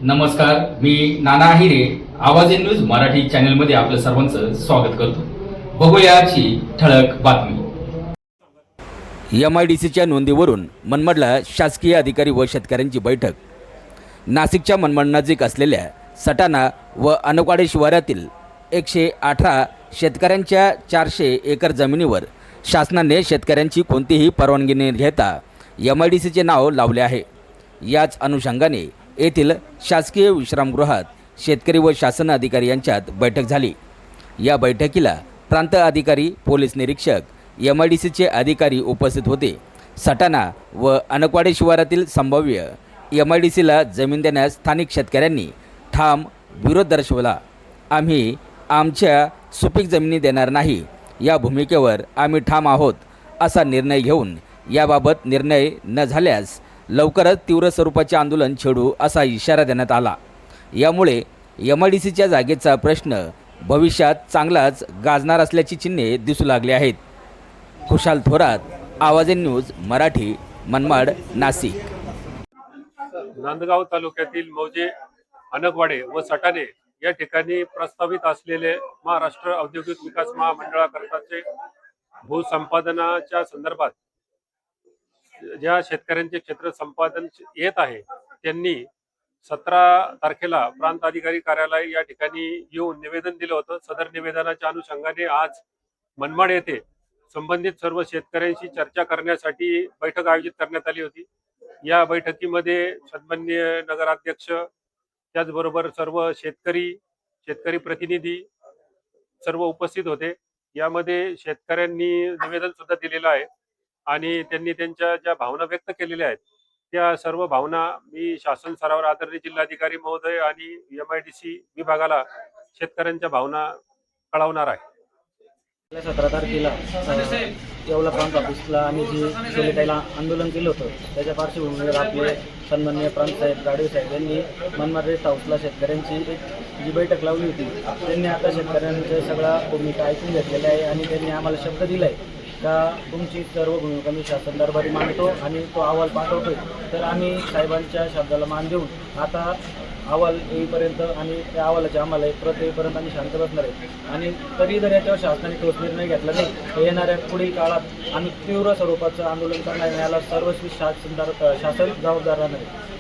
नमस्कार, मी नाना आहिरे. आवाज in news Marathi चॅनलमध्ये आपलं सर्वांचं स्वागत करतो. बघूया आजची ठळक बातमी. MIDCच्या नोंदीवरून मनमाडला शासकीय अधिकारी व शेतकऱ्यांची बैठक. नाशिकच्या मनमाड नजीक असलेल्या सटाणा व अनकवाडे शिवारातील 118 शेतकऱ्यांच्या 400 एकर जमिनीवर शासनाने शेतकऱ्यांची कोणतीही परवानगी न घेता MIDCचे नाव लावले आहे. याच अनुषंगाने येथील शासकीय विश्रामगृहात शेतकरी व शासन अधिकारी यांच्यात बैठक झाली. या बैठकीला प्रांत अधिकारी, पोलीस निरीक्षक, MIDCचे अधिकारी उपस्थित होते. सटाणा व अनकवाडे शिवारातील संभाव्य MIDCला जमीन देण्यास स्थानिक शेतकऱ्यांनी ठाम विरोध दर्शवला. आम्ही आमच्या सुपीक जमिनी देणार नाही, या भूमिकेवर आम्ही ठाम आहोत असा निर्णय घेऊन याबाबत निर्णय न झाल्यास लवकरच तीव्र स्वरूपाचे आंदोलन छेडू असा इशारा देण्यात आला. यामुळे MIDCच्या जागेचा प्रश्न भविष्यात चांगलाच गाजणार असल्याची चिन्हे दिसू लागली आहेत. खुशाल थोरात, आवाज इन न्यूज मराठी, मनमाड, नाशिक. नांदगाव तालुक्यातील मौजे, अनकवाडे व सटाणे या ठिकाणी प्रस्तावित असलेले महाराष्ट्र औद्योगिक विकास महामंडळाकरताचे भूसंपादनाच्या संदर्भात ज्या शेतकऱ्यांचे क्षेत्र संपादन येत आहे त्यांनी 17 तारखेला प्रांत अधिकारी कार्यालय या ठिकाणी येऊन निवेदन दिलं होतं. सदर निवेदनाच्या अनुषंगाने आज मनमाड येथे संबंधित सर्व शेतकऱ्यांशी चर्चा करण्यासाठी बैठक आयोजित करण्यात आली होती. या बैठकीमध्ये सन्माननीय नगराध्यक्ष, त्याचबरोबर सर्व शेतकरी प्रतिनिधी सर्व उपस्थित होते. यामध्ये शेतकऱ्यांनी निवेदन सुद्धा दिलेलं आहे आणि त्यांनी त्यांच्या ज्या भावना व्यक्त केलेल्या आहेत त्या सर्व भावना मी शासन स्तरावर आदरणीय जिल्हाधिकारी महोदय आणि MIDC विभागाला शेतकऱ्यांच्या भावना कळवणार आहे. 17 तारखेला येवला प्रांत ऑफिसला आम्ही जे सोलेताईला आंदोलन केलं होतं त्याच्या पार्श्वभूमीवर आपले सन्माननीय प्रांत साहेब, गाडवे साहेब यांनी मनमाड रेस्ट हाऊसला शेतकऱ्यांची एक जी बैठक लावली होती. त्यांनी आता शेतकऱ्यांच्या सगळ्या भूमिका ऐकून घेतलेल्या आहे आणि त्यांनी आम्हाला शब्द दिला आहे का तुमची सर्व भूमिका मी शासन दरबारी मांडतो आणि तो अहवाल पाठवतोय. तर आम्ही साहेबांच्या शब्दाला मान देऊन आता अहवाल येईपर्यंत आणि त्या अहवालाचे आम्हाला एक प्रत येईपर्यंत आम्ही शांत बसणार आहे. आणि तरी जर याच्यावर शासनाने ठोस निर्णय घेतला नाही तर येणाऱ्या पुढील काळात आम्ही तीव्र स्वरूपाचं आंदोलन करणार, याला सर्वस्वी शासन जबाबदार राहणार आहे.